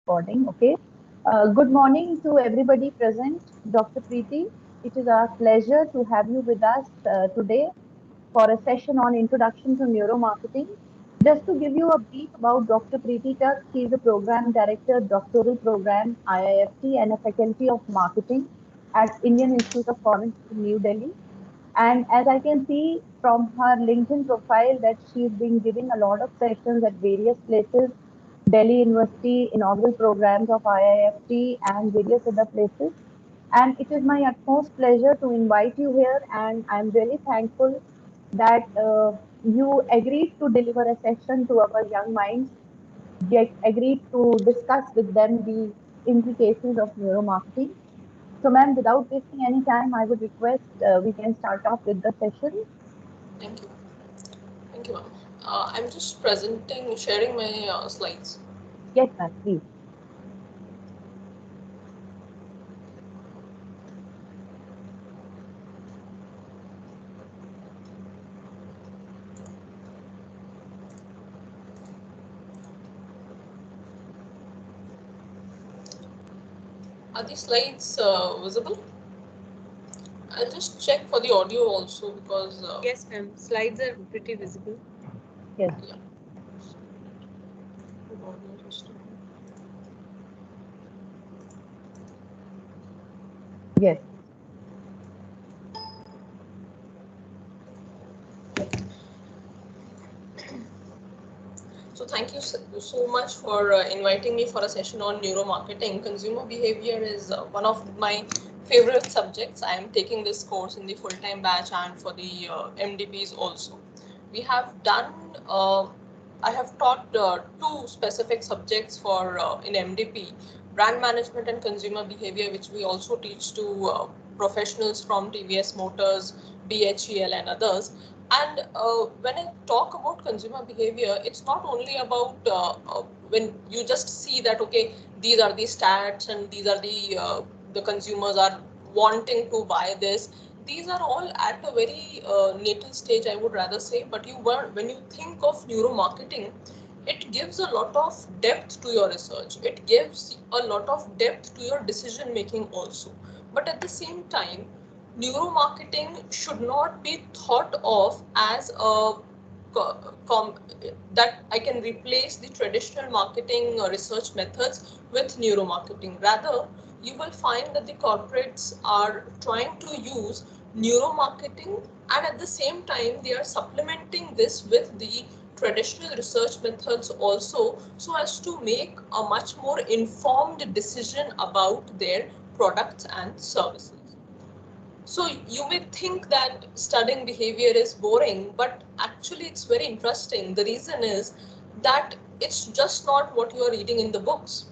Recording. Okay. Good morning to everybody present. Dr. Preeti, it is our pleasure to have you with us today for a session on Introduction to Neuromarketing. Just to give you a brief about Dr. Preeti Tuck, she is a program director, doctoral program, IIFT, and a faculty of marketing at Indian Institute of Foreign in New Delhi. And as I can see from her LinkedIn profile that she's been giving a lot of sessions at various places, Delhi University, inaugural programs of IIFT and various other places. And it is my utmost pleasure to invite you here, and I'm really thankful that you agreed to deliver a session to our young minds, yet agreed to discuss with them the implications of neuromarketing. So, ma'am, without wasting any time, I would request we can start off with the session. Thank you. Thank you, ma'am. I'm just sharing my slides. Yes, ma'am, please. Are these slides visible? I'll just check for the audio also because. Yes, ma'am. Slides are pretty visible. Yes. Yeah. Audio just- Yes. So thank you so much for inviting me for a session on neuromarketing. Consumer behavior is one of my favorite subjects. I am taking this course in the full-time batch and for the MDBs also. We have done, I have taught two specific subjects for in MDP, brand management and consumer behavior, which we also teach to professionals from TVS Motors, BHEL and others. And when I talk about consumer behavior, it's not only about when you just see that, okay, these are the stats and these are the consumers are wanting to buy this. These are all at a very natal stage, I would rather say. But when you think of neuromarketing, it gives a lot of depth to your research. It gives a lot of depth to your decision making also. But at the same time, neuromarketing should not be thought of as a that I can replace the traditional marketing research methods with neuromarketing. Rather, you will find that the corporates are trying to use neuromarketing, and at the same time they are supplementing this with the traditional research methods also, so as to make a much more informed decision about their products and services. So you may think that studying behavior is boring, but actually it's very interesting. The reason is that it's just not what you are reading in the books.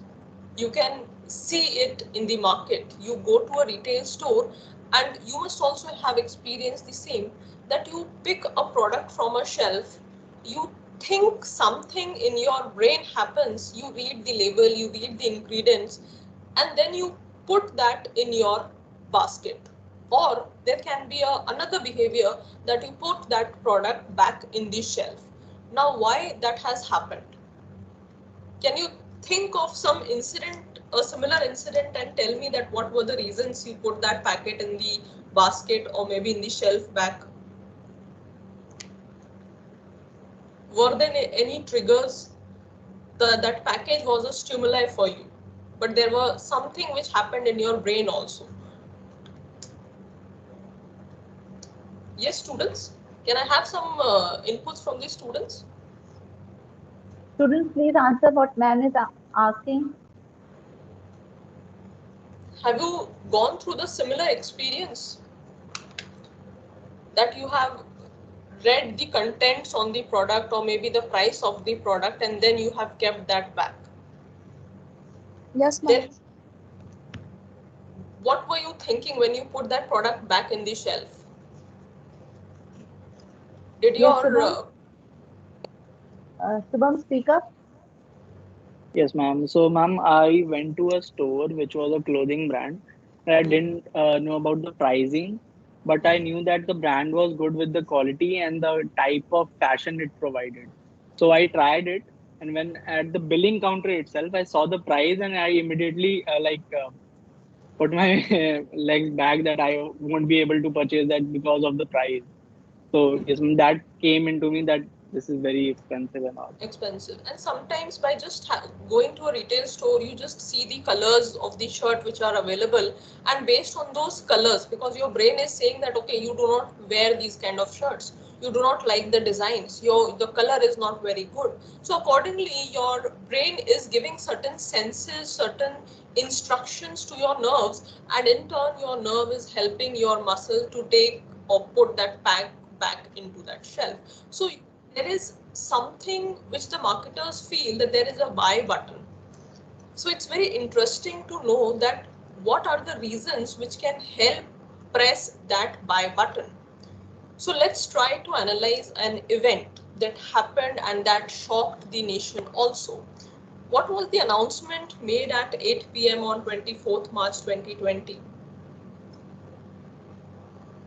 You can see it in the market. You go to a retail store and you must also have experienced the same, that you pick a product from a shelf, you think something in your brain happens, you read the label, you read the ingredients, and then you put that in your basket. Or there can be another behavior that you put that product back in the shelf. Now, why that has happened? Can you think of some incident, a similar incident, and tell me that what were the reasons you put that packet in the basket or maybe in the shelf back? Were there any triggers? That package was a stimuli for you, but there was something which happened in your brain also. Yes, students? Can I have some inputs from the students? Students, please answer what ma'am is asking. Have you gone through the similar experience that you have read the contents on the product or maybe the price of the product and then you have kept that back? Yes, Then ma'am. what were you thinking when you put that product back in the shelf? Did Yes, your Shubham. Shubham, speak up. Yes, ma'am. So, ma'am, I went to a store which was a clothing brand. I didn't know about the pricing, but I knew that the brand was good with the quality and the type of fashion it provided. So I tried it, And when at the billing counter itself, I saw the price and I immediately put my legs back that I won't be able to purchase that because of the price. So yes, that came into me that this is very expensive and all. Expensive. And sometimes by just going to a retail store, you just see the colors of the shirt which are available, and based on those colors, because your brain is saying that okay, you do not wear these kind of shirts, you do not like the designs, the color is not very good, so accordingly your brain is giving certain senses, certain instructions to your nerves, and in turn your nerve is helping your muscle to take or put that back into that shelf. So there is something which the marketers feel that there is a buy button. So it's very interesting to know that what are the reasons which can help press that buy button. So let's try to analyze an event that happened and that shocked the nation also. What was the announcement made at 8 p.m. on 24th March 2020?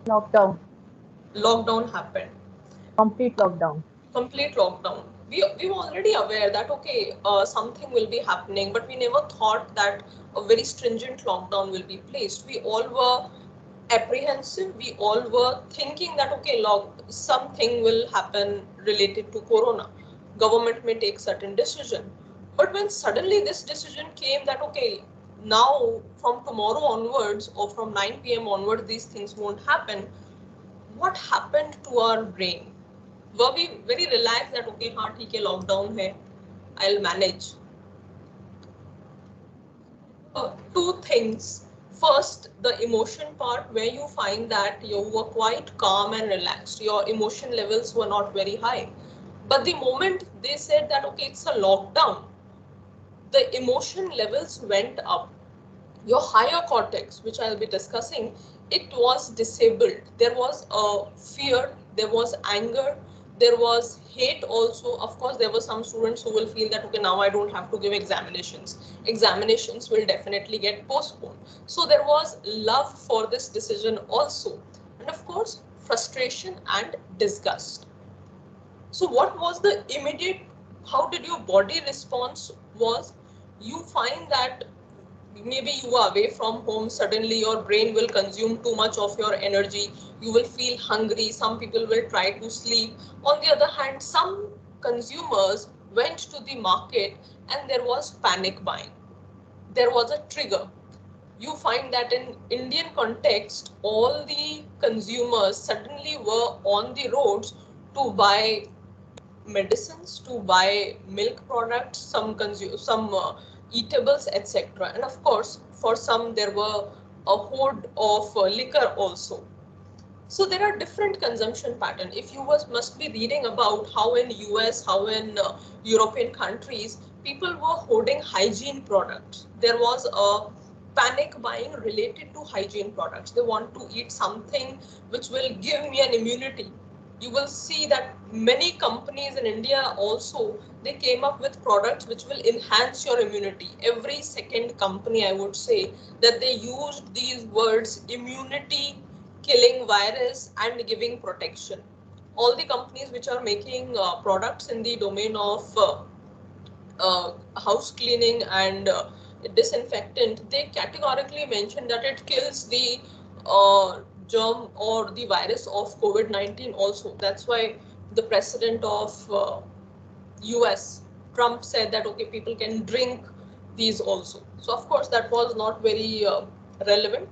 Lockdown. Lockdown happened. Complete lockdown. Complete lockdown. We were already aware that okay, something will be happening, but we never thought that a very stringent lockdown will be placed. We all were apprehensive. We all were thinking that okay, something will happen related to corona. Government may take certain decision. But when suddenly this decision came that okay, now from tomorrow onwards or from 9 p.m. onwards, these things won't happen. What happened to our brain? Were we very relaxed that okay, हाँ ठीक है, lockdown है, I'll manage? Two things. First, the emotion part, where you find that you were quite calm and relaxed. Your emotion levels were not very high. But the moment they said that okay, it's a lockdown, the emotion levels went up. Your higher cortex, which I'll be discussing, it was disabled. There was a fear, there was anger, there was hate also. Of course, there were some students who will feel that okay, now I don't have to give examinations. Examinations will definitely get postponed. So there was love for this decision also. And of course, frustration and disgust. So what was the immediate, how did your body response was? You find that maybe you are away from home, suddenly your brain will consume too much of your energy, you will feel hungry, some people will try to sleep. On the other hand, some consumers went to the market and there was panic buying. There was a trigger. You find that in Indian context, all the consumers suddenly were on the roads to buy medicines, to buy milk products, some eatables, etc. And of course, for some there were a hoard of liquor also. So there are different consumption pattern. If you must be reading about how in US, how in European countries, people were hoarding hygiene products. There was a panic buying related to hygiene products. They want to eat something which will give me an immunity. You will see that many companies in India also, they came up with products which will enhance your immunity. Every second company, I would say, that they used these words: immunity, killing virus, and giving protection. All the companies which are making products in the domain of house cleaning and disinfectant, they categorically mention that it kills the germ or the virus of COVID-19 also. That's why the president of US, Trump, said that okay, people can drink these also. So of course that was not very relevant.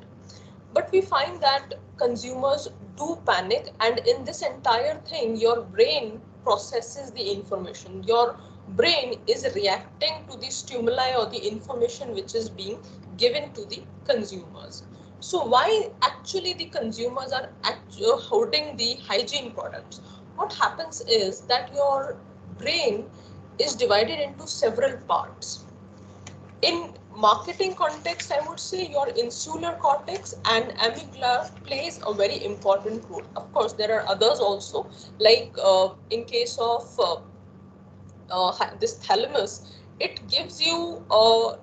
But we find that consumers do panic, and in this entire thing, your brain processes the information. Your brain is reacting to the stimuli or the information which is being given to the consumers. So why actually the consumers are hoarding the hygiene products? What happens is that your brain is divided into several parts. In marketing context, I would say your insular cortex and amygdala plays a very important role. Of course, there are others also, like in case of this thalamus, it gives you,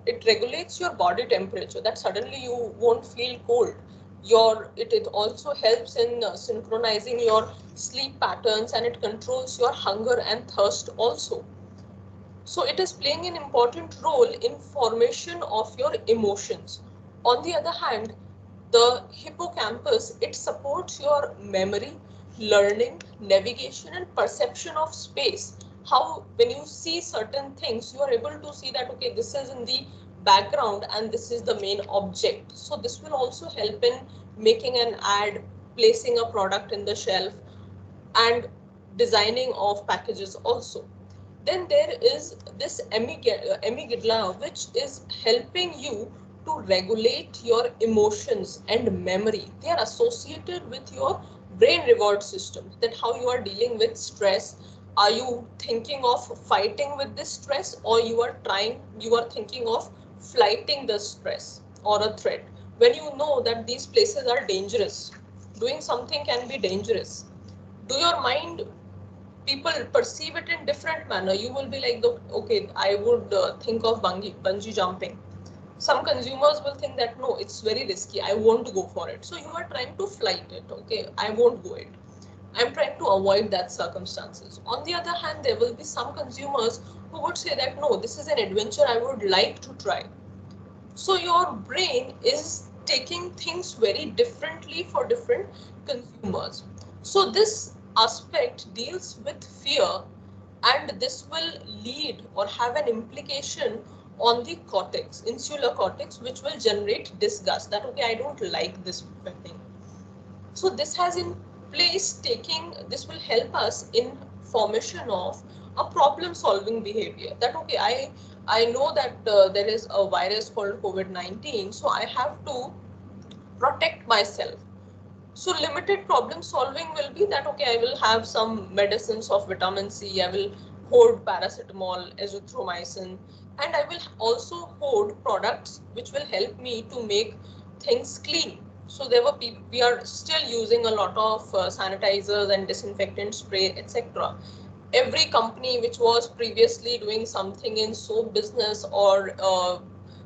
it regulates your body temperature, that suddenly you won't feel cold. It also helps in synchronizing your sleep patterns, and it controls your hunger and thirst also. So it is playing an important role in formation of your emotions. On the other hand, the hippocampus, it supports your memory, learning, navigation, and perception of space. How when you see certain things, you are able to see that, okay, this is in the background and this is the main object. So this will also help in making an ad, placing a product in the shelf, and designing of packages also. Then there is this amygdala, which is helping you to regulate your emotions and memory. They are associated with your brain reward system, that how you are dealing with stress. Are you thinking of fighting with this stress, or you are thinking of flighting the stress or a threat? When you know that these places are dangerous, doing something can be dangerous, do your mind, people perceive it in different manner. You will be like, okay, I would think of bungee jumping. Some consumers will think that no, it's very risky, I won't go for it. So you are trying to flight it. Okay, I won't go it, I'm trying to avoid that circumstances. On the other hand, there will be some consumers who would say that no, this is an adventure I would like to try. So your brain is taking things very differently for different consumers. So this aspect deals with fear, and this will lead or have an implication on the cortex, insular cortex, which will generate disgust, that okay, I don't like this thing. So this has in place taking, this will help us in formation of a problem solving behavior, that okay, I know that there is a virus called COVID-19, so I have to protect myself. So limited problem solving will be that okay, I will have some medicines of vitamin C, I will hoard paracetamol, azithromycin, and I will also hoard products which will help me to make things clean. So there were people, we are still using a lot of sanitizers and disinfectant spray, etc. Every company which was previously doing something in soap business or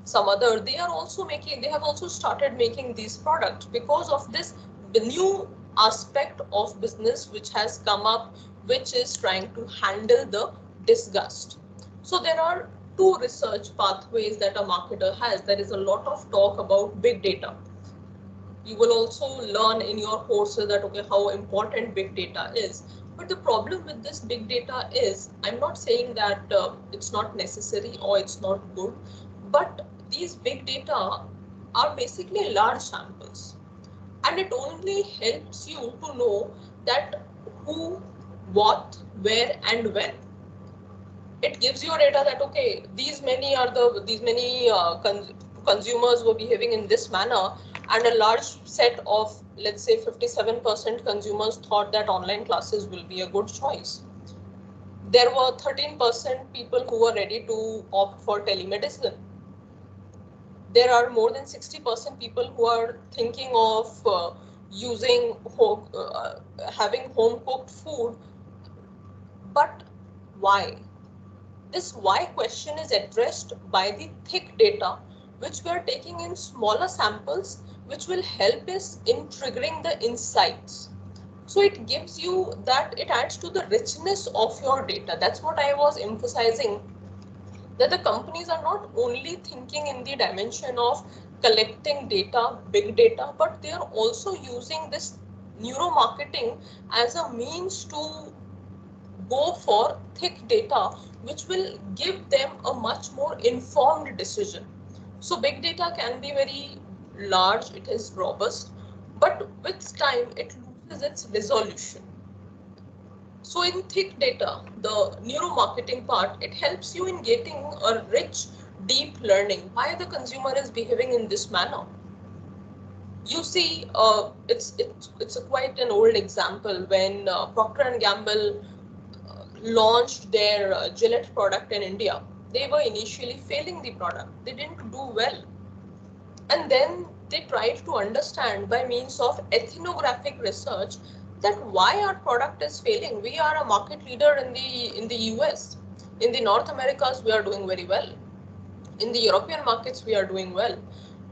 some other, they are also making, they have also started making these products because of this, the new aspect of business which has come up, which is trying to handle the disgust. So there are two research pathways that a marketer has. There is a lot of talk about big data. You will also learn in your courses that okay, how important big data is. But the problem with this big data is, I'm not saying that it's not necessary or it's not good, but these big data are basically large samples, and it only helps you to know that who, what, where, and when. It gives you data that okay, these many consumers were behaving in this manner, and a large set of, let's say, 57% consumers thought that online classes will be a good choice. There were 13% people who were ready to opt for telemedicine. There are more than 60% people who are thinking of having home cooked food. But why? This why question is addressed by the thick data, which we are taking in smaller samples, which will help us in triggering the insights. So it gives you that, it adds to the richness of your data. That's what I was emphasizing, that the companies are not only thinking in the dimension of collecting data, big data, but they are also using this neuromarketing as a means to go for thick data, which will give them a much more informed decision. So big data can be very large, it is robust, but with time it loses its resolution. So in thick data, the neuromarketing part, it helps you in getting a rich, deep learning why the consumer is behaving in this manner. You see, it's a quite an old example when Procter and Gamble launched their Gillette product in India. They were initially failing the product. They didn't do well. And then they tried to understand by means of ethnographic research that why our product is failing. We are a market leader in the US. In the North Americas, we are doing very well. In the European markets, we are doing well.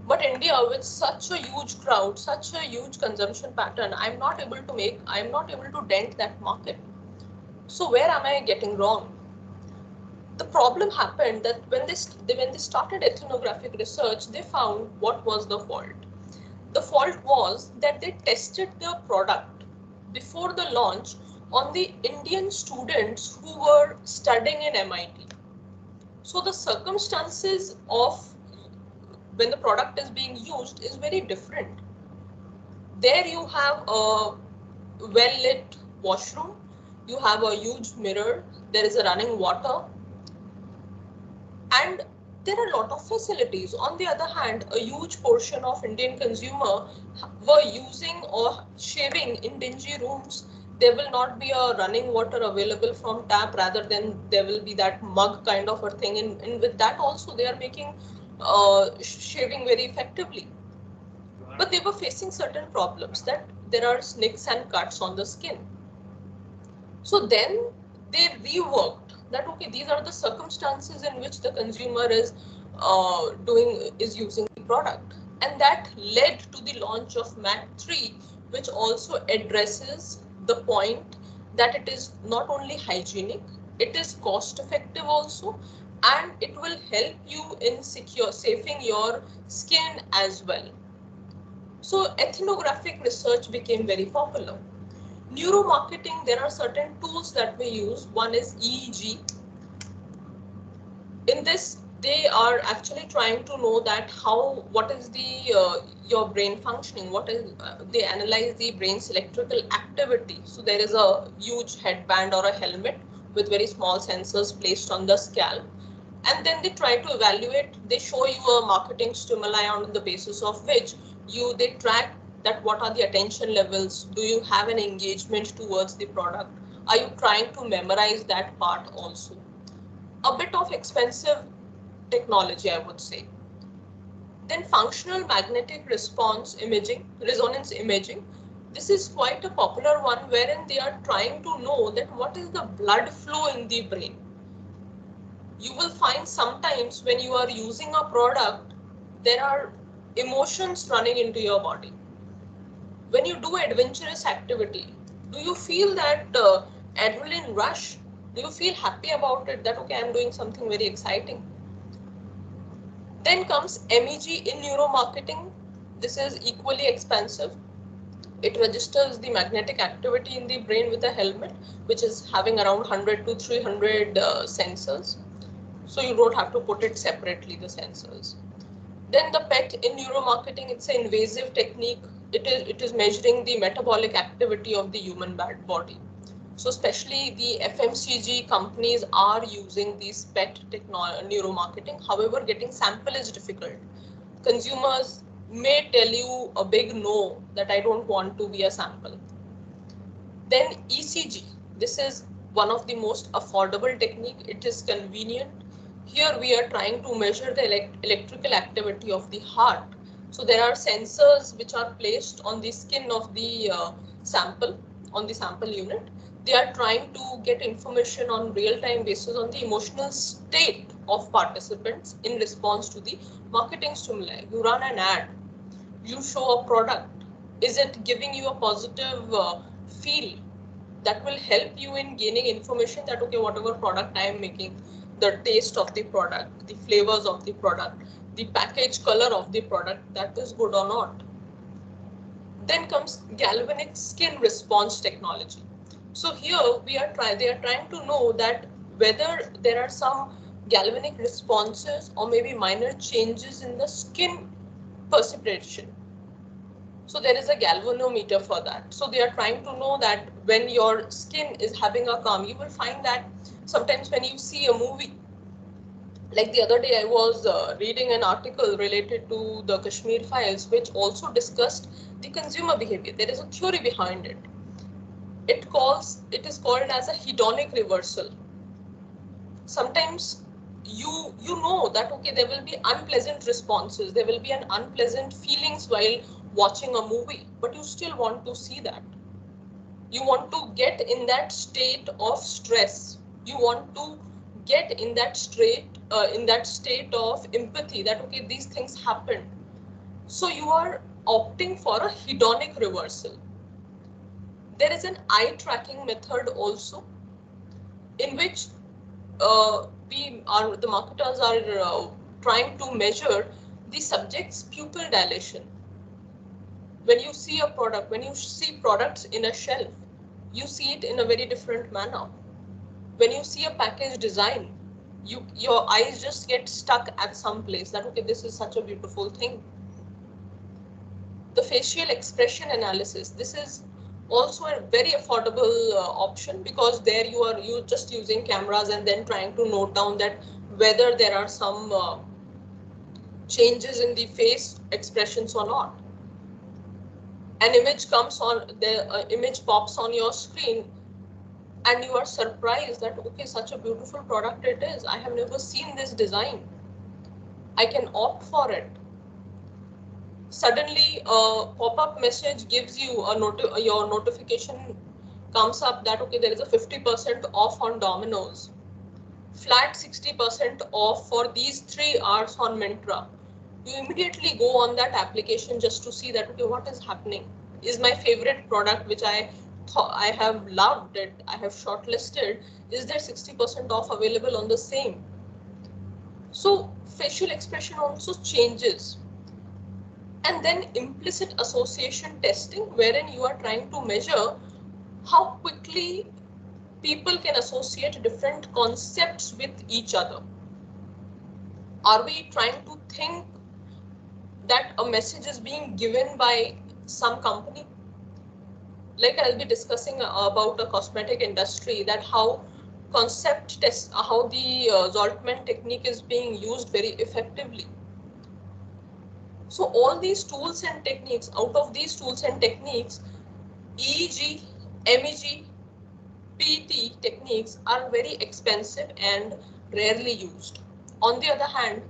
But India, with such a huge crowd, such a huge consumption pattern, I'm not able to dent that market. So where am I getting wrong? the problem happened that when they started ethnographic research, they found what was the fault. The fault was that they tested the product before the launch on the Indian students who were studying in MIT. So the circumstances of when the product is being used is very different. There you have a well-lit washroom, you have a huge mirror, there is a running water, and there are a lot of facilities. On the other hand, a huge portion of Indian consumer were using or shaving in dingy rooms. There will not be a running water available from tap, rather than there will be that mug kind of a thing, and with that also they are making shaving very effectively. But they were facing certain problems, that there are nicks and cuts on the skin. So then they reworked that, okay, these are the circumstances in which the consumer is using the product, and that led to the launch of MAT 3, which also addresses the point that it is not only hygienic, it is cost effective also, and it will help you in saving your skin as well. So ethnographic research became very popular. Neuromarketing, there are certain tools that we use. One is EEG. In this, they are actually trying to know that what is the your brain functioning. They analyze the brain's electrical activity. So there is a huge headband or a helmet with very small sensors placed on the scalp, and then they try to evaluate. They show you a marketing stimuli on the basis of which they track that what are the attention levels, do you have an engagement towards the product, are you trying to memorize that part also. A bit of expensive technology, I would say. Then functional magnetic response imaging, resonance imaging. This is quite a popular one, wherein they are trying to know that what is the blood flow in the brain. You will find sometimes when you are using a product, there are emotions running into your body. When you do adventurous activity, do you feel that adrenaline rush? Do you feel happy about it, that okay, I'm doing something very exciting? Then comes MEG in neuromarketing. This is equally expensive. It registers the magnetic activity in the brain with a helmet, which is having around 100 to 300 sensors. So you don't have to put it separately, the sensors. Then the PET in neuromarketing, it's an invasive technique. It is measuring the metabolic activity of the human body. So especially the FMCG companies are using these PET neuromarketing. However, getting sample is difficult. Consumers may tell you a big no, that I don't want to be a sample. Then ECG. This is one of the most affordable technique. It is convenient. Here we are trying to measure the electrical activity of the heart. So there are sensors which are placed on the skin of the sample, on the sample unit. They are trying to get information on real-time basis on the emotional state of participants in response to the marketing stimuli. You run an ad, you show a product. Is it giving you a positive feel that will help you in gaining information that, okay, whatever product I am making, the taste of the product, the flavors of the product, the package color of the product, that is good or not. Then comes galvanic skin response technology. So here they are trying to know that whether there are some galvanic responses or maybe minor changes in the skin perception. So there is a galvanometer for that. So they are trying to know that when your skin is having a calm, you will find that sometimes when you see a movie, like the other day I was reading an article related to the Kashmir files, which also discussed the consumer behavior. There is a theory behind it. It is called as a hedonic reversal. Sometimes you know that, okay, there will be unpleasant responses, there will be an unpleasant feelings while watching a movie, but you still want to see that. You want to get in that state of stress. You want to get in that state of empathy, that okay, these things happen. So you are opting for a hedonic reversal. There is an eye tracking method also, in which the marketers are trying to measure the subject's pupil dilation. When you see a product, when you see products in a shelf, you see it in a very different manner. When you see a package design, your eyes just get stuck at some place that, okay, this is such a beautiful thing. The facial expression analysis, this is also a very affordable option, because there you just using cameras and then trying to note down that whether there are some changes in the face expressions or not. An image comes on, the image pops on your screen, and you are surprised that, okay, such a beautiful product it is. I have never seen this design. I can opt for it. Suddenly a pop-up message gives you your notification comes up that, okay, there is a 50% off on Domino's, flat 60% off for these 3 hours on Myntra. You immediately go on that application just to see that, okay, what is happening? Is my favorite product, which I have loved it, I have shortlisted, is there 60% off available on the same? So facial expression also changes. And then implicit association testing, wherein you are trying to measure how quickly people can associate different concepts with each other. Are we trying to think that a message is being given by some company? Like I'll be discussing about a cosmetic industry, that how concept test, how the Zoltman technique is being used very effectively. So all these tools and techniques, out of these tools and techniques, EEG, MEG, PT techniques are very expensive and rarely used. On the other hand,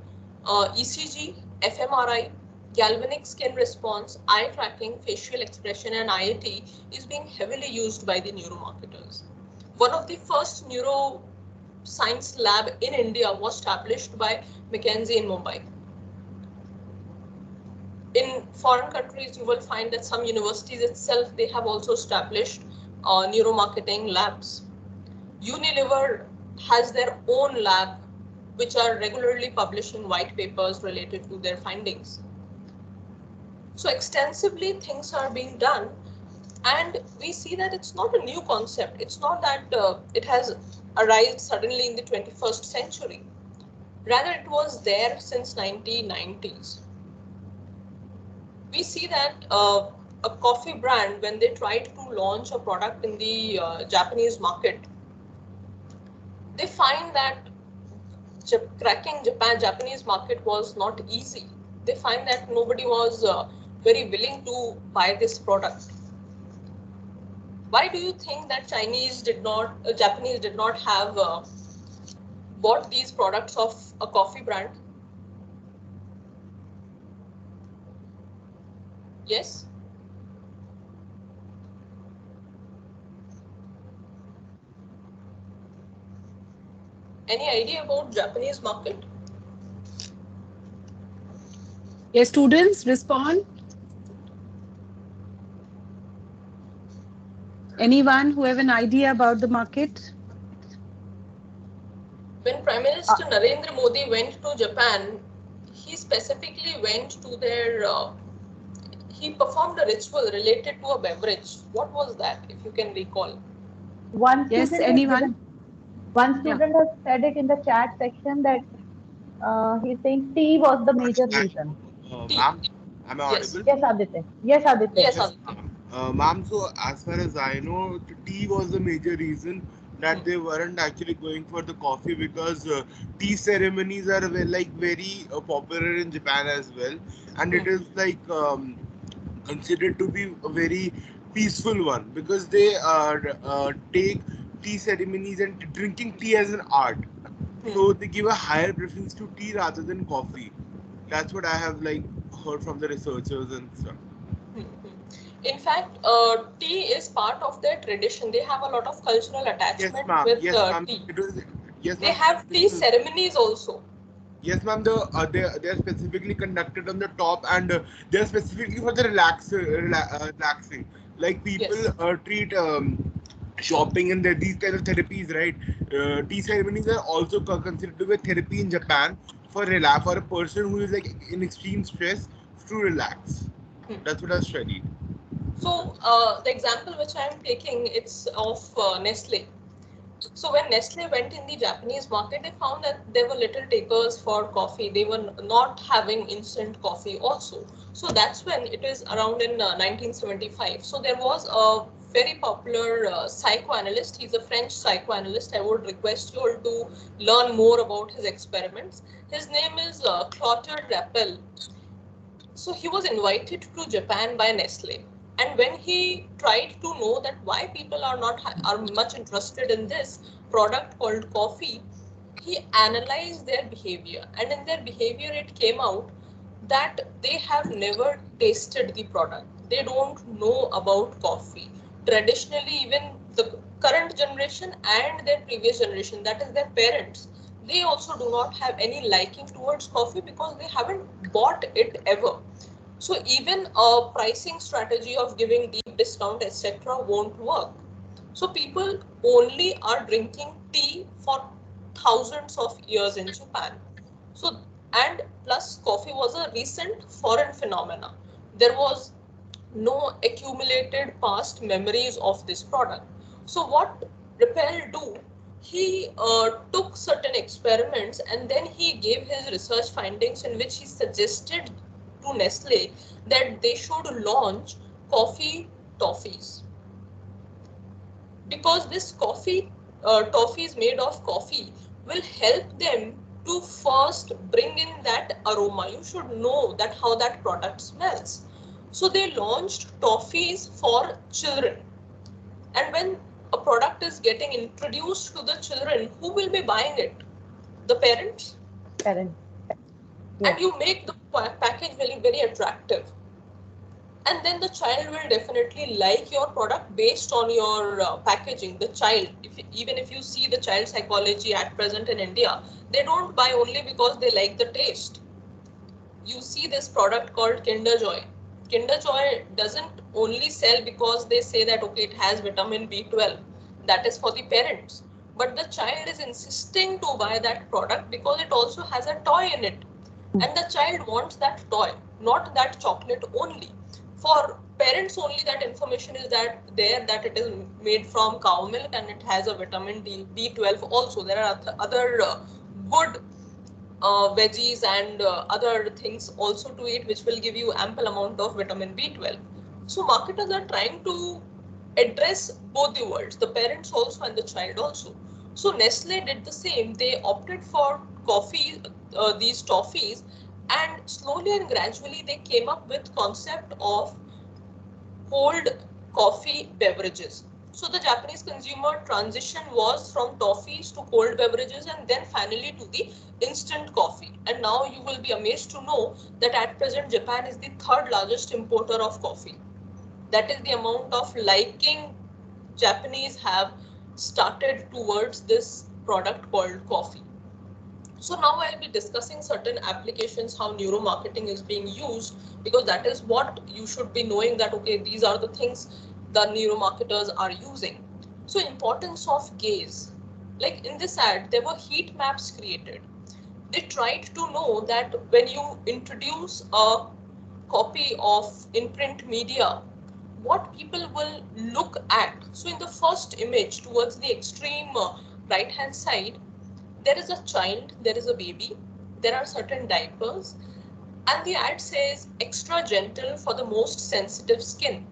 ECG, fMRI, galvanic skin response, eye tracking, facial expression, and IoT is being heavily used by the neuromarketers. One of the first neuroscience lab in India was established by McKinsey in Mumbai. In foreign countries, you will find that some universities itself, they have also established neuromarketing labs. Unilever has their own lab, which are regularly publishing white papers related to their findings. So extensively things are being done, and we see that it's not a new concept. It's not that it has arrived suddenly in the 21st century. Rather, it was there since 1990s. We see that a coffee brand, when they tried to launch a product in the Japanese market, they find that cracking Japanese market was not easy. They find that nobody was very willing to buy this product. Why do you think that Japanese did not have bought these products of a coffee brand? Yes? Any idea about Japanese market? Yes, students, respond. Anyone who have an idea about the market? When Prime Minister Narendra Modi went to Japan, he specifically went to their, he performed a ritual related to a beverage. What was that, if you can recall? One Yes, student anyone? One student has said it in the chat section that he's saying tea was the major reason. Ma'am, am I Yes. audible? Yes, Aditya. Yes, Aditya. Yes, Aditya. Ma'am, so as far as I know, the tea was the major reason that they weren't actually going for the coffee, because tea ceremonies are very popular in Japan as well, and it is considered to be a very peaceful one, because they take tea ceremonies and drinking tea as an art. So they give a higher preference to tea rather than coffee. That's what I have heard from the researchers and stuff. In fact, tea is part of their tradition. They have a lot of cultural attachment with tea. They have tea ceremonies also. Yes, ma'am. They are specifically conducted on the top, and they are specifically for the relaxing. Like people treat shopping and these kind of therapies, right? Tea ceremonies are also considered to be a therapy in Japan for for a person who is like in extreme stress to relax. That's what I was studied. So the example which I am taking, it's of Nestle. So when Nestle went in the Japanese market, they found that there were little takers for coffee. They were not having instant coffee also. So that's when it is around in 1975. So there was a very popular psychoanalyst. He's a French psychoanalyst. I would request you all to learn more about his experiments. His name is Clotaire Rappel. So he was invited to Japan by Nestle. And when he tried to know that why people are much interested in this product called coffee, he analyzed their behavior, and in their behavior it came out that they have never tasted the product. They don't know about coffee. Traditionally, even the current generation and their previous generation, that is their parents, they also do not have any liking towards coffee because they haven't bought it ever. So even a pricing strategy of giving deep discount, etc., won't work. So people only are drinking tea for thousands of years in Japan. So, and plus coffee was a recent foreign phenomena. There was no accumulated past memories of this product. So what Rappel do? He took certain experiments and then he gave his research findings in which he suggested to Nestle that they should launch coffee toffees, because this coffee toffees made of coffee will help them to first bring in that aroma. You should know that how that product smells. So they launched toffees for children, and when a product is getting introduced to the children, who will be buying it? The parents. Parents. And you make the package very, very attractive, and then the child will definitely like your product based on your packaging. The child, even if you see the child psychology at present in India, they don't buy only because they like the taste. You see this product called Kinder Joy. Kinder Joy doesn't only sell because they say that okay, it has vitamin B12. That is for the parents, but the child is insisting to buy that product because it also has a toy in it, and the child wants that toy, not that chocolate only. For parents only, that information is that there, that it is made from cow milk and it has a vitamin D, B12 also. There are other good veggies and other things also to eat which will give you ample amount of vitamin B12. So marketers are trying to address both the worlds, the parents also and the child also. So Nestle did the same. They opted for coffee, these toffees, and slowly and gradually they came up with concept of cold coffee beverages. So the Japanese consumer transition was from toffees to cold beverages and then finally to the instant coffee. And now you will be amazed to know that at present Japan is the third largest importer of coffee. That is the amount of liking Japanese have started towards this product called coffee. So now I'll be discussing certain applications, how neuromarketing is being used, because that is what you should be knowing, that okay, these are the things the neuromarketers are using. So importance of gaze. Like in this ad, there were heat maps created. They tried to know that when you introduce a copy of in print media, what people will look at. So in the first image towards the extreme right hand side, there is a child, there is a baby, there are certain diapers, and the ad says extra gentle for the most sensitive skin.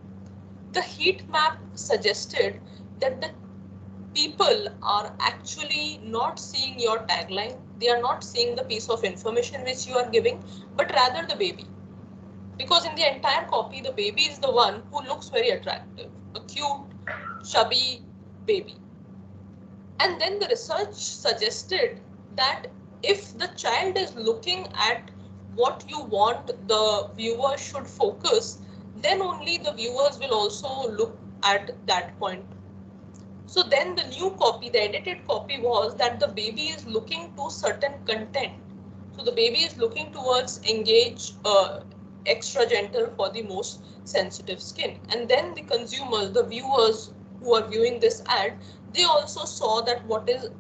The heat map suggested that the people are actually not seeing your tagline, they are not seeing the piece of information which you are giving, but rather the baby. Because in the entire copy, the baby is the one who looks very attractive, a cute, chubby baby. And then the research suggested that if the child is looking at what you want the viewer should focus, then only the viewers will also look at that point. So then the new copy, the edited copy was that the baby is looking to certain content. So the baby is looking towards engage, extra gentle for the most sensitive skin. And then the consumers, the viewers who are viewing this ad, they also saw that what is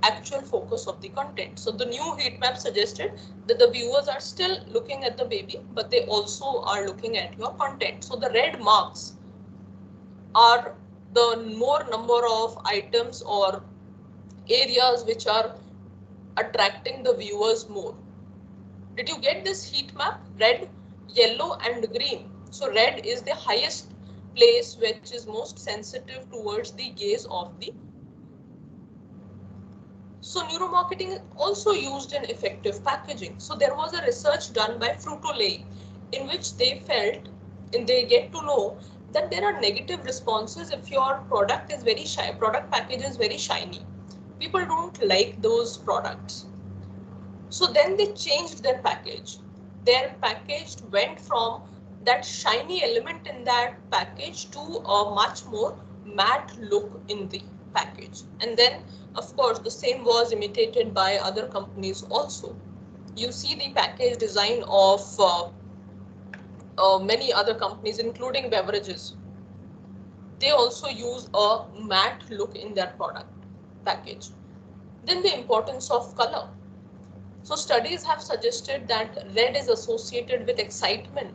actual focus of the content. So the new heat map suggested that the viewers are still looking at the baby, but they also are looking at your content. So the red marks are the more number of items or areas which are attracting the viewers more. Did you get this heat map? Red, yellow and green. So red is the highest place which is most sensitive towards the gaze of the. So neuromarketing is also used in effective packaging. So there was a research done by Frito-Lay in which they felt and they get to know that there are negative responses if your product is very shiny, product package is very shiny. People don't like those products. So then they changed their package. Their package went from that shiny element in that package to a much more matte look in the package. And then, of course, the same was imitated by other companies also. You see the package design of many other companies, including beverages. They also use a matte look in their product package. Then the importance of color. So studies have suggested that red is associated with excitement.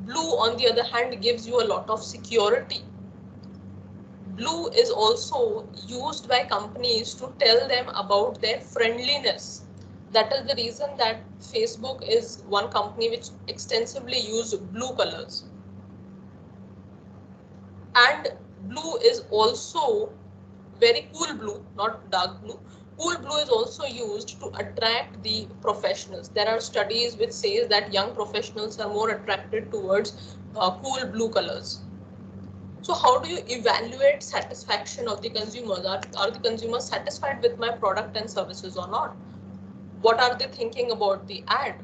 Blue, on the other hand, gives you a lot of security. Blue is also used by companies to tell them about their friendliness. That is the reason that Facebook is one company which extensively uses blue colors. And blue is also very cool blue, not dark blue. Cool blue is also used to attract the professionals. There are studies which says that young professionals are more attracted towards cool blue colors. So how do you evaluate satisfaction of the consumers? Are the consumers satisfied with my product and services or not? What are they thinking about the ad?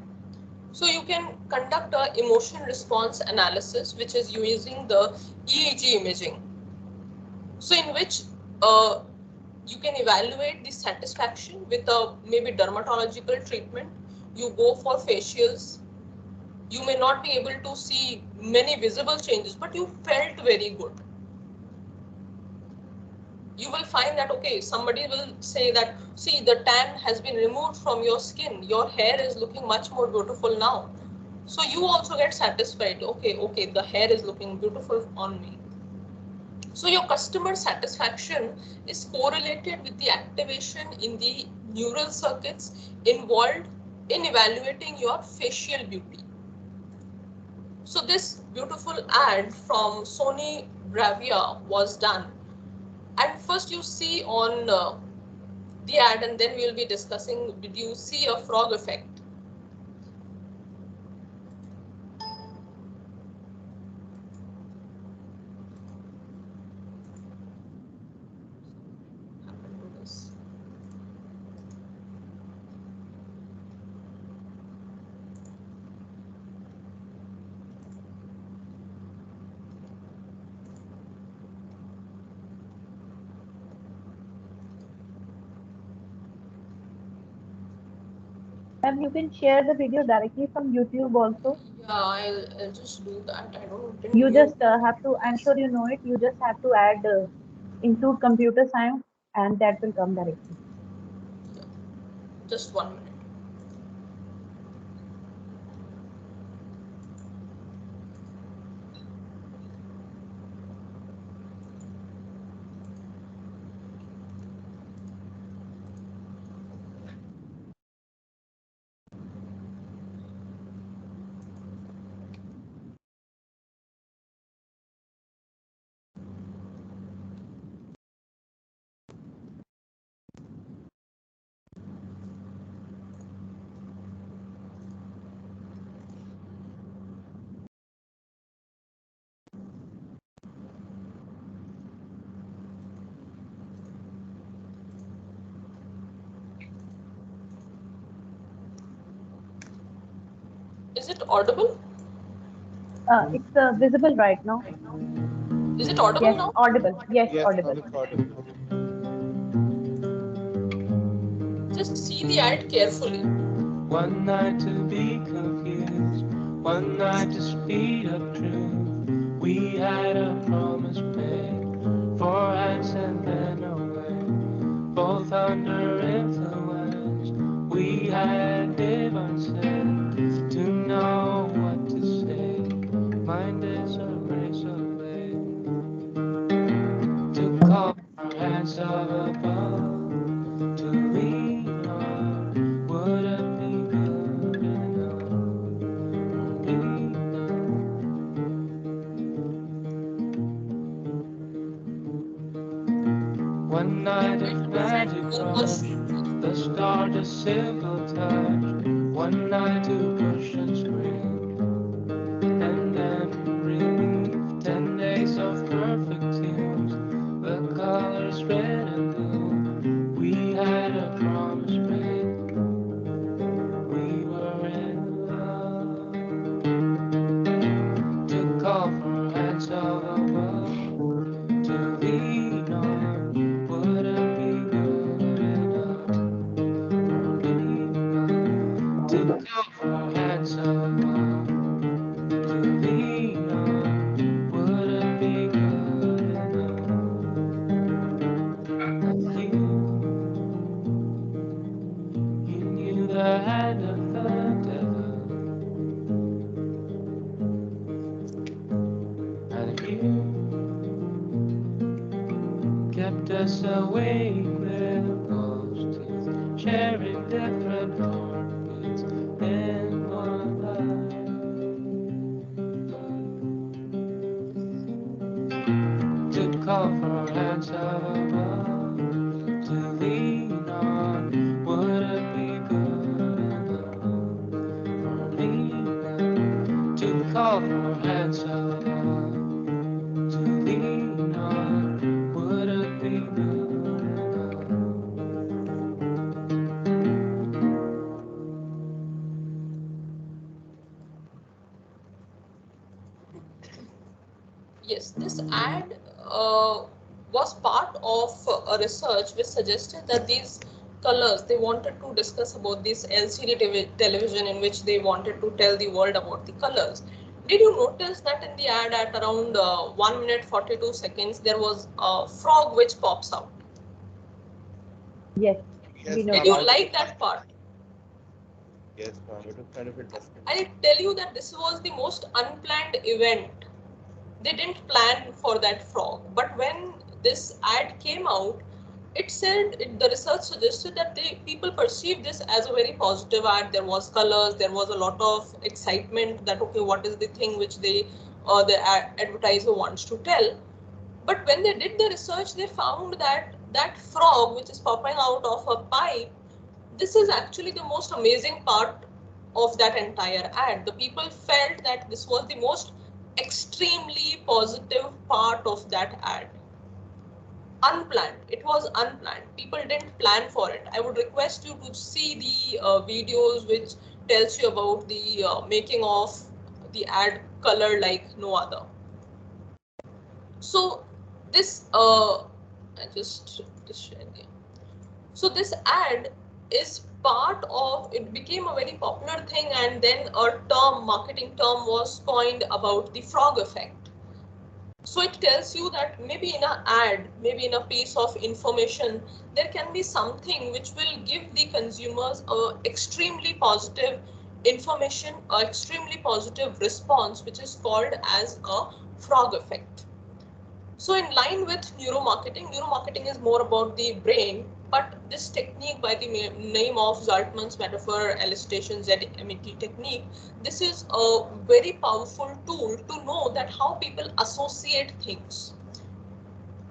So you can conduct a emotion response analysis, which is using the EEG imaging. So in which you can evaluate the satisfaction with a maybe dermatological treatment. You go for facials. You may not be able to see many visible changes, but you felt very good. You will find that, okay, somebody will say that, see, the tan has been removed from your skin. Your hair is looking much more beautiful now. So you also get satisfied. Okay, the hair is looking beautiful on me. So your customer satisfaction is correlated with the activation in the neural circuits involved in evaluating your facial beauty. So this beautiful ad from Sony Bravia was done. And first you see on the ad, and then we'll be discussing, did you see a frog effect? Ma'am, you can share the video directly from YouTube also. Yeah, I'll just do that. I don't know. You just have to, I'm sure you know it, you just have to add, include computer science and that will come directly. Just 1 minute. Is it audible? It's visible right now. Is it audible Yes, now? audible. Yes, audible. Audible. Just see the ad carefully. One night to be confused, one night to speed up truth. We had a promise made foreheads and then away, both under influence. We had divine sense to know what to say. Mind is a razor blade to call our hands of above to lean on. Would it be good enough? Lean on. One night of magic rush, the start a simple touch. One night to push and scream, and then relief. 10 days of perfect tunes, the colors red and blue. We had a promise made, we were in love. To call for hands of above, to lean on. Would it be good enough? Lean on. To call for hands of above, to lean on. Would it be good enough? And you knew the hand of the devil, and you kept us awake with ghosts, sharing different heartbeats in one life. To call for hands of above, to lean on. Would it be good enough for lean on? To call for hands of above, to lean on. Would it be good enough? Yes, this ad was part of a research which suggested that these colors, they wanted to discuss about this LCD television in which they wanted to tell the world about the colors. Did you notice that in the ad at around 1 minute 42 seconds, there was a frog which pops out? Yes, Yes, we know Did ma'am. you like that part? Yes, ma'am. It was kind of interesting. I tell you that this was the most unplanned event. They didn't plan for that frog, but when this ad came out, it said the research suggested that people perceived this as a very positive ad. There was colors, there was a lot of excitement that okay, what is the thing which the advertiser wants to tell. But when they did the research, they found that that frog which is popping out of a pipe, this is actually the most amazing part of that entire ad. The people felt that this was the most extremely positive part of that ad. Unplanned. It was unplanned. People didn't plan for it. I would request you to see the videos which tells you about the making of the ad color like no other. So this I just share here. So this ad is part of, it became a very popular thing, and then a term, marketing term was coined about the frog effect. So it tells you that maybe in an ad, maybe in a piece of information, there can be something which will give the consumers a extremely positive information, a extremely positive response, which is called as a frog effect. So in line with neuromarketing is more about the brain, but this technique by the name of Zaltman's metaphor elicitation ZMET technique, this is a very powerful tool to know that how people associate things.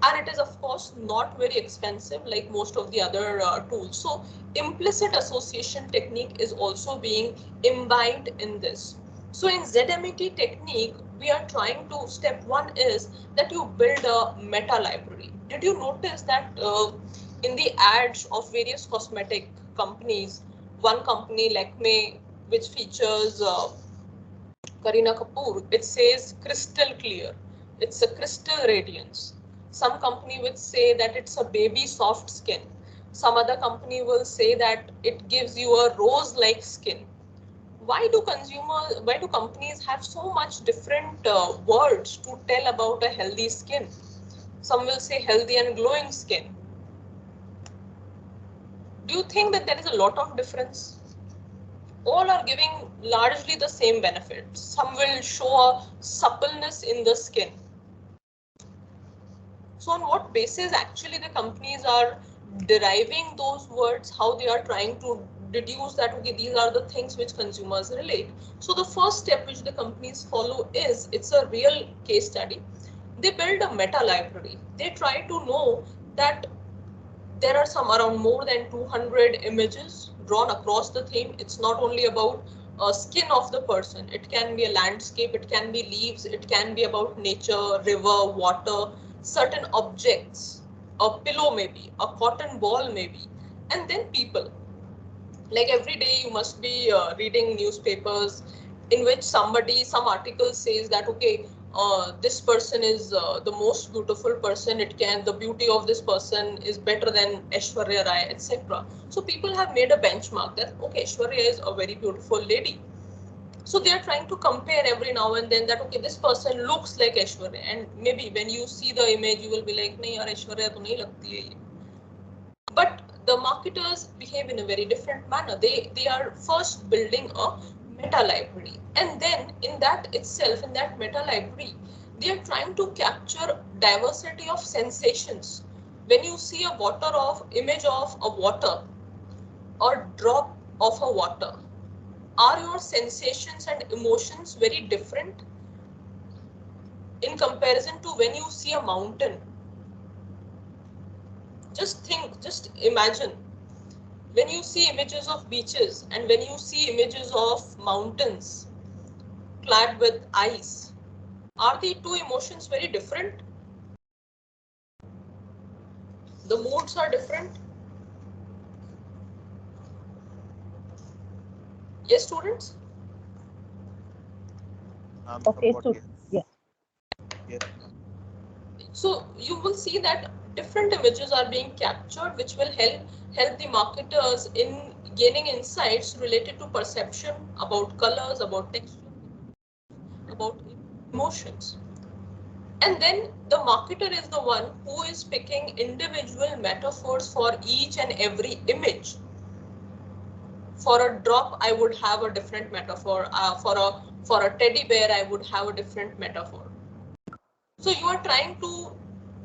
And it is of course not very expensive like most of the other tools. So implicit association technique is also being imbibed in this. So in ZMET technique, we are trying to, step one is that you build a meta library. Did you notice that in the ads of various cosmetic companies, one company Lakme, which features Kareena Kapoor, it says crystal clear. It's a crystal radiance. Some company would say that it's a baby soft skin. Some other company will say that it gives you a rose-like skin. Why do companies have so much different words to tell about a healthy skin? Some will say healthy and glowing skin. Do you think that there is a lot of difference? All are giving largely the same benefits. Some will show a suppleness in the skin. So on what basis actually the companies are deriving those words, how they are trying to deduce that, okay, these are the things which consumers relate. So the first step which the companies follow is, it's a real case study. They build a meta library. They try to know that there are some around more than 200 images drawn across the theme. It's not only about skin of the person. It can be a landscape, it can be leaves, it can be about nature, river, water, certain objects, a pillow maybe, a cotton ball maybe, and then people. Like every day you must be reading newspapers in which somebody, some article says that, okay, this person is the most beautiful person. The beauty of this person is better than Aishwarya Rai, etc. So people have made a benchmark that, okay, Aishwarya is a very beautiful lady. So they are trying to compare every now and then that, okay, this person looks like Aishwarya, and maybe when you see the image, you will be like, nahi yaar, Aishwarya to nahi lagti hai ye. But the marketers behave in a very different manner. They are first building a meta library, and then in that itself, in that meta library, they are trying to capture diversity of sensations. When you see a image of a water or drop of a water, are your sensations and emotions very different in comparison to when you see a mountain? Just think, just imagine, when you see images of beaches and when you see images of mountains clad with ice, are the two emotions very different? The moods are different? Yes, students? Okay, Somewhat, so yes. yeah. Yes. So you will see that different images are being captured, which will help the marketers in gaining insights related to perception, about colors, about texture, about emotions. And then the marketer is the one who is picking individual metaphors for each and every image. For a drop, I would have a different metaphor. For a teddy bear, I would have a different metaphor. So you are trying to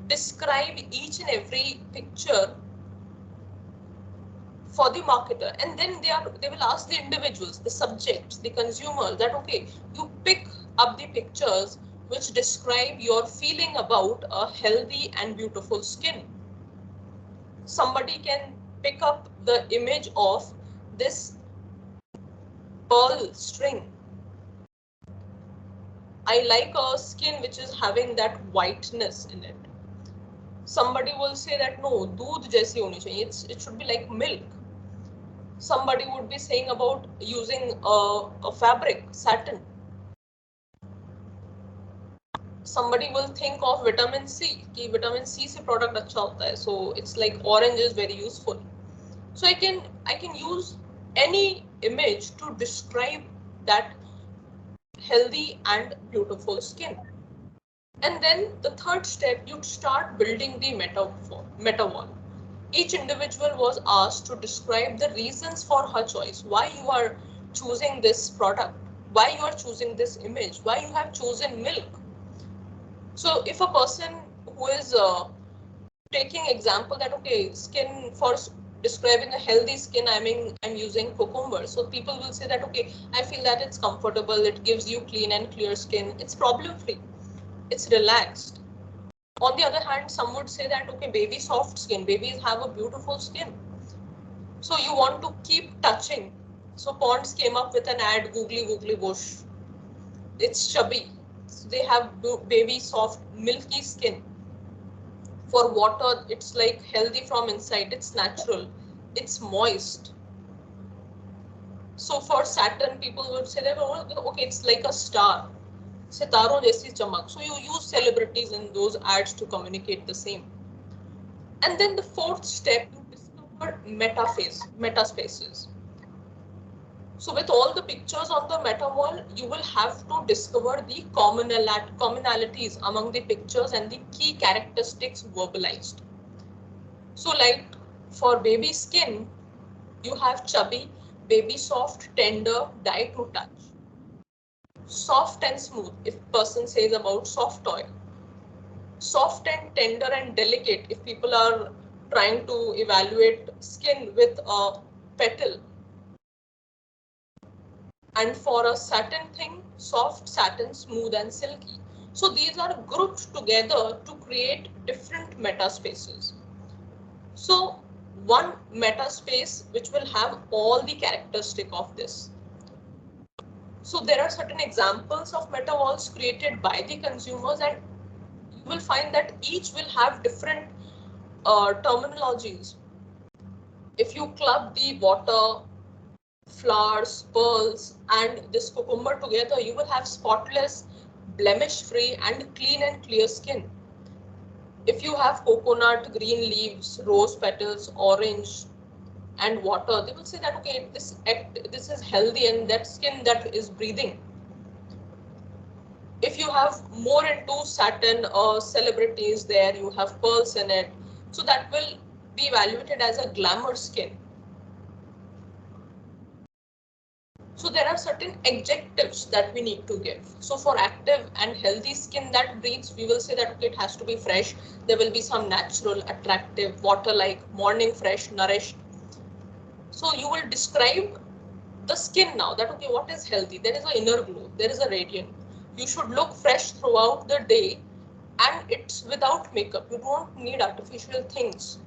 describe each and every picture for the marketer, and then they will ask the individuals, the subjects, the consumers, that, okay, you pick up the pictures which describe your feeling about a healthy and beautiful skin. Somebody can pick up the image of this pearl string. I like a skin which is having that whiteness in it. Somebody will say that, no, doodh jaisi honi chahiye, it should be like milk. Somebody would be saying about using a fabric, satin. Somebody will think of vitamin C, कि vitamin C से product अच्छा होता है, so it's like orange is very useful. So I can use any image to describe that healthy and beautiful skin. And then the third step, you start building the meta wall. Each individual was asked to describe the reasons for her choice, why you are choosing this product, why you are choosing this image, why you have chosen milk. So if a person who is taking example that, okay, skin, for describing a healthy skin, I'm using cucumber. So people will say that, okay, I feel that it's comfortable, it gives you clean and clear skin, it's problem free, it's relaxed. On the other hand, some would say that, okay, baby soft skin, babies have a beautiful skin, so you want to keep touching. So Ponds came up with an ad, googly googly bush. It's chubby. So they have baby soft milky skin. For water, it's like healthy from inside, it's natural, it's moist. So for Saturn, people would say that, oh, okay, it's like a star, sitaro jaisi chamak. So you use celebrities in those ads to communicate the same. And then the fourth step, you discover meta spaces. So with all the pictures on the meta wall, you will have to discover the commonalities among the pictures and the key characteristics verbalized. So like for baby skin, you have chubby, baby soft, tender, dye to touch. Soft and smooth, if person says about soft toy. Soft and tender and delicate, if people are trying to evaluate skin with a petal. And for a satin thing, soft, satin, smooth and silky. So these are grouped together to create different meta spaces. So one meta space which will have all the characteristic of this. So there are certain examples of meta walls created by the consumers, and you will find that each will have different terminologies. If you club the water, flowers, pearls, and this cucumber together, you will have spotless, blemish-free, and clean and clear skin. If you have coconut, green leaves, rose petals, orange, and water, they will say that okay, this is healthy and that skin that is breathing. If you have more into satin celebrities there, you have pearls in it, so that will be evaluated as a glamour skin. So there are certain adjectives that we need to give. So for active and healthy skin that breathes, we will say that okay, it has to be fresh. There will be some natural, attractive, water-like, morning fresh, nourished. So you will describe the skin now that okay, what is healthy? There is an inner glow, there is a radiant. You should look fresh throughout the day, and it's without makeup. You don't need artificial things.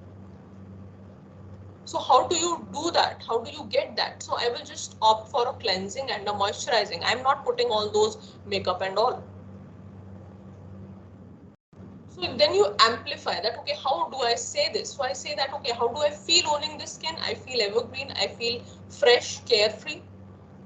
So how do you do that? How do you get that? So I will just opt for a cleansing and a moisturizing. I'm not putting all those makeup and all. So then you amplify that, okay, how do I say this? So I say that, okay, how do I feel owning this skin? I feel evergreen, I feel fresh, carefree,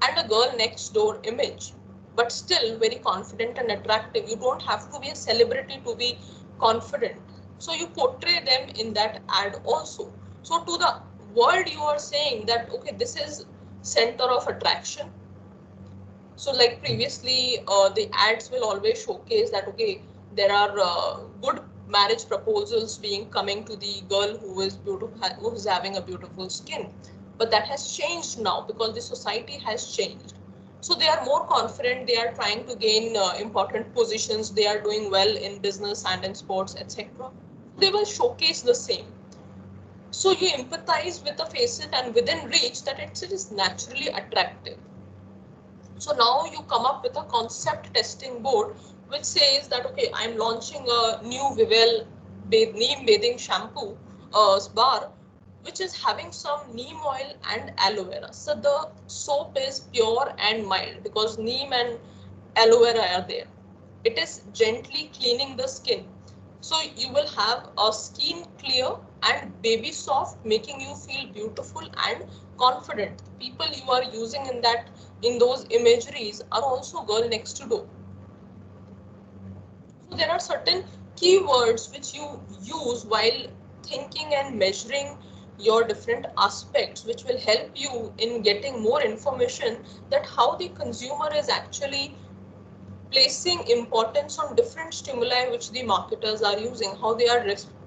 and a girl next door image, but still very confident and attractive. You don't have to be a celebrity to be confident. So you portray them in that ad also. So to the world you are saying that, okay, this is center of attraction. So like previously, the ads will always showcase that, okay, there are good marriage proposals being coming to the girl who is beautiful, who is having a beautiful skin. But that has changed now because the society has changed. So they are more confident, they are trying to gain important positions, they are doing well in business and in sports, etc. They will showcase the same. So you empathize with the facet and within reach that it is naturally attractive. So now you come up with a concept testing board which says that, okay, I'm launching a new Vivel neem bathing shampoo bar, which is having some neem oil and aloe vera. So the soap is pure and mild because neem and aloe vera are there. It is gently cleaning the skin. So you will have a skin clear and baby soft, making you feel beautiful and confident. People you are using in those imageries are also girl next door. So there are certain keywords which you use while thinking and measuring your different aspects, which will help you in getting more information that how the consumer is actually placing importance on different stimuli which the marketers are using, how they are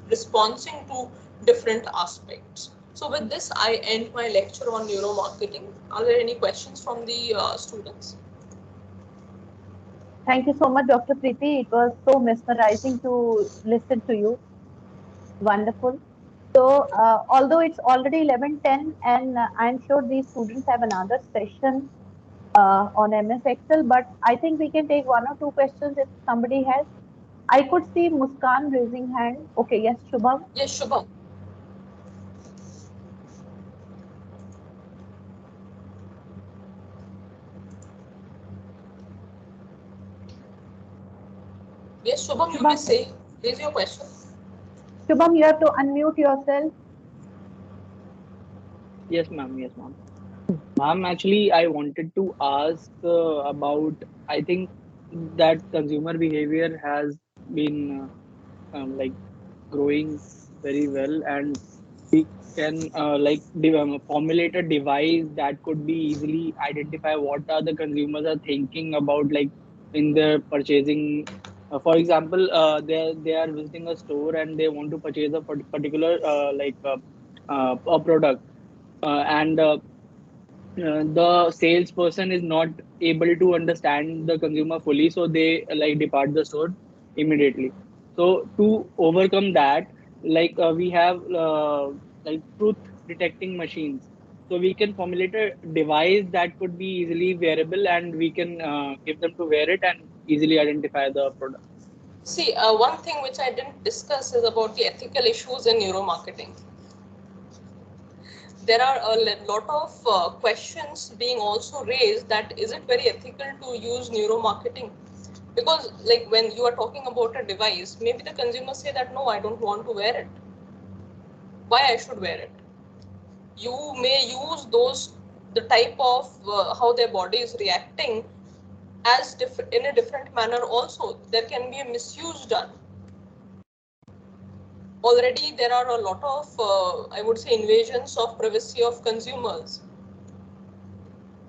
responding to different aspects. So with this, I end my lecture on neuromarketing. Are there any questions from the students? Thank you so much, Dr. Preeti. It was so mesmerizing to listen to you. Wonderful. So, although it's already 11:10, and I'm sure these students have another session on MS Excel, but I think we can take one or two questions if somebody has. I could see Muskan raising hand. Okay, yes, Shubham. Yes, Shubham. Yes, Shubham, you may say, raise your question. Shubham, you have to unmute yourself. Yes, ma'am. Yes, ma'am. Ma'am, actually, I wanted to ask about, I think that consumer behavior has been like growing very well, and we can formulate a device that could be easily identify what are the consumers are thinking about, like in their purchasing. For example, they are visiting a store and they want to purchase a particular a product, and the salesperson is not able to understand the consumer fully, so they depart the store immediately. So to overcome that, we have truth detecting machines, so we can formulate a device that could be easily wearable, and we can give them to wear it and easily identify the product. See, one thing which I didn't discuss is about the ethical issues in neuromarketing. There are a lot of questions being also raised that is it very ethical to use neuromarketing? Because like when you are talking about a device, maybe the consumer say that no, I don't want to wear it. Why I should wear it? You may use the type of how their body is reacting as in a different manner also. There can be a misuse done. Already there are a lot of, I would say, invasions of privacy of consumers.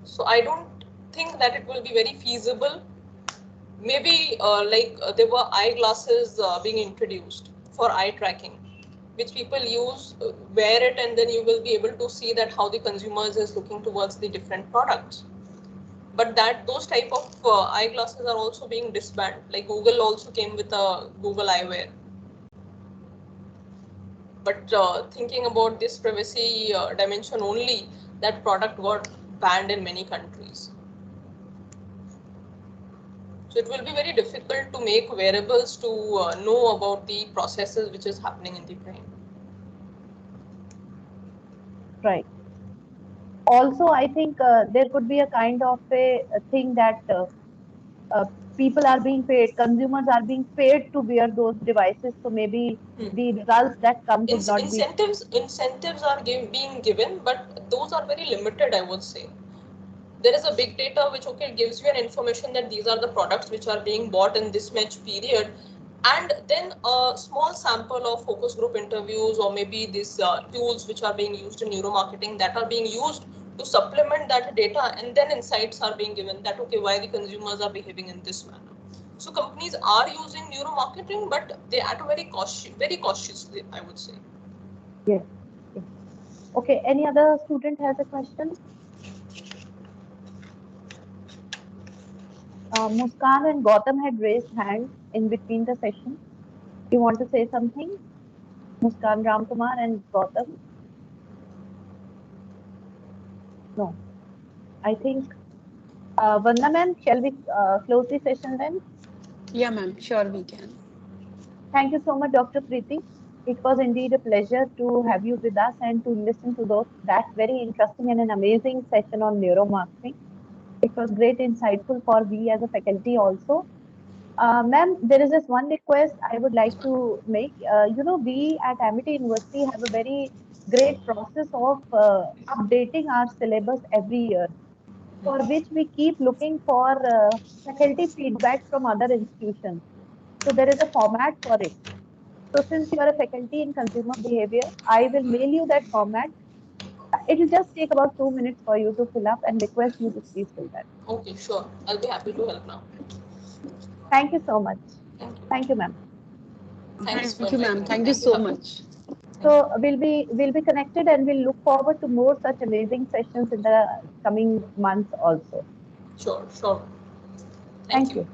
So I don't think that it will be very feasible. Maybe there were eyeglasses being introduced for eye tracking, which people use, wear it, and then you will be able to see that how the consumers is looking towards the different products. But those type of eyeglasses are also being disbanded. Like Google also came with a Google Eyewear. But thinking about this privacy dimension only, that product got banned in many countries. So it will be very difficult to make wearables to know about the processes which is happening in the brain. Right. Also, I think there could be a kind of a thing that people are being paid, consumers are being paid to wear those devices. So maybe the results that come would not be. Incentives are being given, but those are very limited, I would say. There is a big data which gives you an information that these are the products which are being bought in this much period, and then a small sample of focus group interviews or maybe these tools which are being used in neuromarketing that are being used to supplement that data, and then insights are being given that why the consumers are behaving in this manner. So companies are using neuromarketing, but they are very cautiously, I would say. Yes. Yes. Okay. Any other student has a question? Muskan and Gautam had raised hands in between the session. You want to say something? Muskan Ramkumar and Gautam? No. I think, Vandana ma'am, shall we close the session then? Yeah, ma'am. Sure, we can. Thank you so much, Dr. Preeti. It was indeed a pleasure to have you with us and to listen to that very interesting and an amazing session on neuromarketing. It was great, insightful for we as a faculty also. Ma'am, there is just one request I would like to make. We at Amity University have a very great process of updating our syllabus every year, for which we keep looking for faculty feedback from other institutions. So there is a format for it. So since you are a faculty in consumer behavior, I will mail you that format. It will just take about 2 minutes for you to fill up and request you to please fill that. Okay, sure. I'll be happy to help now. Thank you so much. Thank you. Thank you, ma'am. Thanks Thank you, ma'am. Thank you so much. So we'll be connected and we'll look forward to more such amazing sessions in the coming months also. Sure. Thank you.